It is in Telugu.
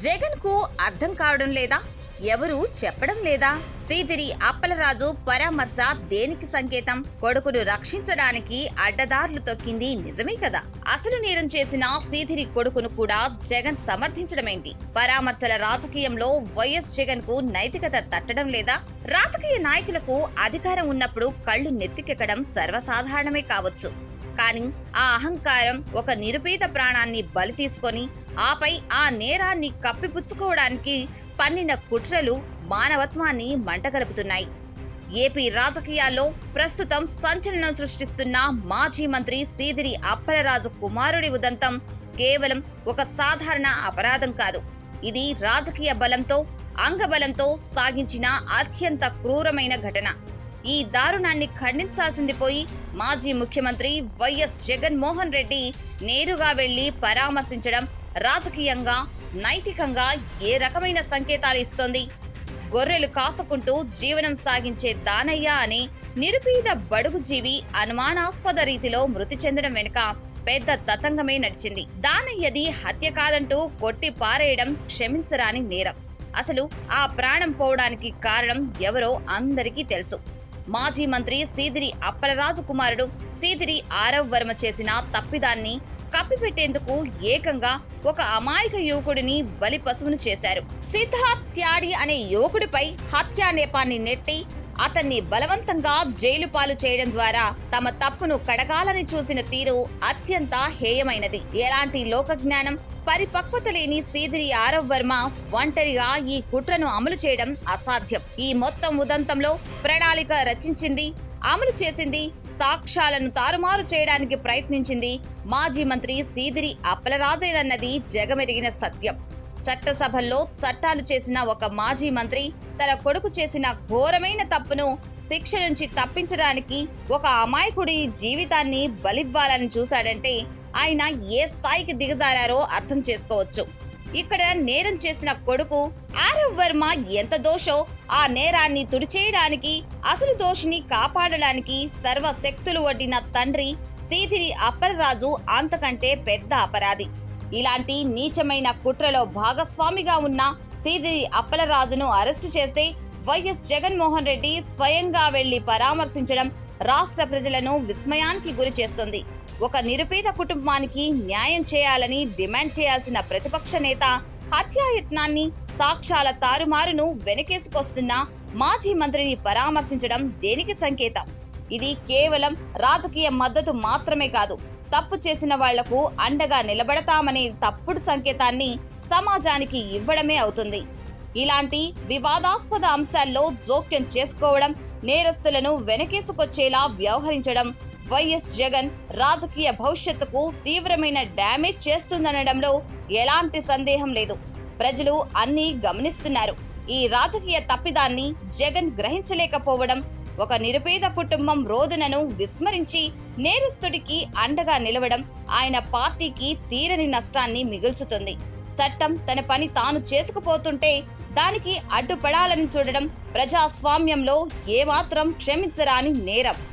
జగన్ కు అర్థం కావడం లేదా? ఎవరు చెప్పడం లేదా? సీదిరి అప్పలరాజు పరామర్శ దేనికి సంకేతం? కొడుకును రక్షించడానికి అడ్డదారులు తొక్కింది నిజమే కదా? అసలు నేరం చేసిన సీదిరి కొడుకును కూడా జగన్ సమర్థించడమేంటి? పరామర్శల రాజకీయంలో వైఎస్ జగన్ కు నైతికత తట్టడం లేదా? రాజకీయ నాయకులకు అధికారం ఉన్నప్పుడు కళ్లు నెత్తికెక్కడం సర్వసాధారణమే కావచ్చు. కానీ ఆ అహంకారం ఒక నిరుపేద ప్రాణాన్ని బలి తీసుకొని ఆపై ఆ నేరాన్ని కప్పిపుచ్చుకోవడానికి పన్నిన కుట్రలు మానవత్వాన్ని మంటగలుపుతున్నాయి. ఏపీ రాజకీయాల్లో ప్రస్తుతం సంచలనం సృష్టిస్తున్న మాజీ మంత్రి సీదిరి అప్పలరాజు కుమారుడి ఉదంతం కేవలం ఒక సాధారణ అపరాధం కాదు. ఇది రాజకీయ బలంతో అంగబలంతో సాగించిన అత్యంత క్రూరమైన ఘటన. ఈ దారుణాన్ని ఖండించాల్సింది పోయి మాజీ ముఖ్యమంత్రి వైఎస్ జగన్మోహన్ రెడ్డి నేరుగా వెళ్లి పరామర్శించడం రాజకీయంగా నైతికంగా ఏ రకమైన సంకేతాలు ఇస్తోంది? గొర్రెలు కాసుకుంటూ జీవనం సాగించే దానయ్య అనే నిరుపేద బడుగు జీవి అనుమానాస్పద రీతిలో మృతి చెందడం వెనుక పెద్ద తతంగమే నడిచింది. దానయ్యది హత్య కాదంటూ కొట్టి పారేయడం క్షమించరాని నేరం. అసలు ఆ ప్రాణం పోవడానికి కారణం ఎవరో అందరికీ తెలుసు. మాజీ మంత్రి సీదిరి అప్పలరాజు కుమారుడు సీదిరి ఆరవ్ వర్మ చేసిన తప్పిదాన్ని కప్పిపెట్టేందుకు ఏకంగా ఒక అమాయక యువకుడిని బలి పశువును చేశారు. సిద్ధార్థ్ త్యాడి అనే యువకుడిపై హత్యా నేపాన్ని నెట్టి అతన్ని బలవంతంగా జైలు పాలు చేయడం ద్వారా తమ తప్పును కడగాలని చూసిన తీరు అత్యంత హేయమైనది. ఎలాంటి లోకజ్ఞానం పరిపక్వత లేని సీదిరి ఆరవ్ వర్మ ఒంటరిగా ఈ కుట్రను అమలు చేయడం అసాధ్యం. ఈ మొత్తం ఉదంతంలో ప్రణాళిక రచించింది, అమలు చేసింది, సాక్ష్యాలను తారుమారు చేయడానికి ప్రయత్నించింది మాజీ మంత్రి సీదిరి అప్పలరాజేనన్నది జగమెరిగిన సత్యం. చట్టసభల్లో చట్టాలు చేసిన ఒక మాజీ మంత్రి తన కొడుకు చేసిన ఘోరమైన తప్పును శిక్ష నుంచి తప్పించడానికి ఒక అమాయకుడి జీవితాన్ని బలివ్వాలని చూశాడంటే ఆయన ఏ స్థాయికి దిగజారారో అర్థం చేసుకోవచ్చు. ఇక్కడ నేరం చేసిన కొడుకు ఆరవ్ వర్మ ఎంత దోషో ఆ నేరాన్ని తుడిచేయడానికి, అసలు దోషిని కాపాడడానికి సర్వశక్తులు వడ్డిన తండ్రి సీదిరి అప్పలరాజు అంతకంటే పెద్ద అపరాధి. ఇలాంటి నీచమైన కుట్రలో భాగస్వామిగా ఉన్న సీదిరి అప్పలరాజును అరెస్టు చేస్తే వైఎస్ జగన్మోహన్ రెడ్డి స్వయంగా వెళ్లి పరామర్శించడం రాష్ట్ర ప్రజలను విస్మయానికి గురి చేస్తుంది. ఒక నిరుపేద కుటుంబానికి న్యాయం చేయాలని డిమాండ్ చేయాల్సిన ప్రతిపక్ష నేత హత్యాయత్నాన్ని, సాక్ష్యాల తారుమారును వెనకేసుకొస్తున్న మాజీ మంత్రిని పరామర్శించడం దేనికి సంకేతం? ఇది కేవలం రాజకీయ మద్దతు మాత్రమే కాదు, తప్పు చేసిన వాళ్లకు అండగా నిలబడతామనే తప్పుడు సంకేతాన్ని సమాజానికి ఇవ్వడమే అవుతుంది. ఇలాంటి వివాదాస్పద అంశాల్లో జోక్యం చేసుకోవడం, నేరస్తులను వెనకేసుకొచ్చేలా వ్యవహరించడం వైఎస్ జగన్ రాజకీయ భవిష్యత్తుకు తీవ్రమైన డ్యామేజ్ చేస్తుందనడంలో ఎలాంటి సందేహం లేదు. ప్రజలు అన్నీ గమనిస్తున్నారు. ఈ రాజకీయ తప్పిదాన్ని జగన్ గ్రహించలేకపోవడం, ఒక నిరుపేద కుటుంబం రోదనను విస్మరించి నేరస్తుడికి అండగా నిలవడం ఆయన పార్టీకి తీరని నష్టాన్ని మిగుల్చుతుంది. చట్టం తన పని తాను చేసుకుపోతుంటే దానికి అడ్డుపడాలని చూడడం ప్రజాస్వామ్యంలో ఏమాత్రం క్షమించరాని నేరం.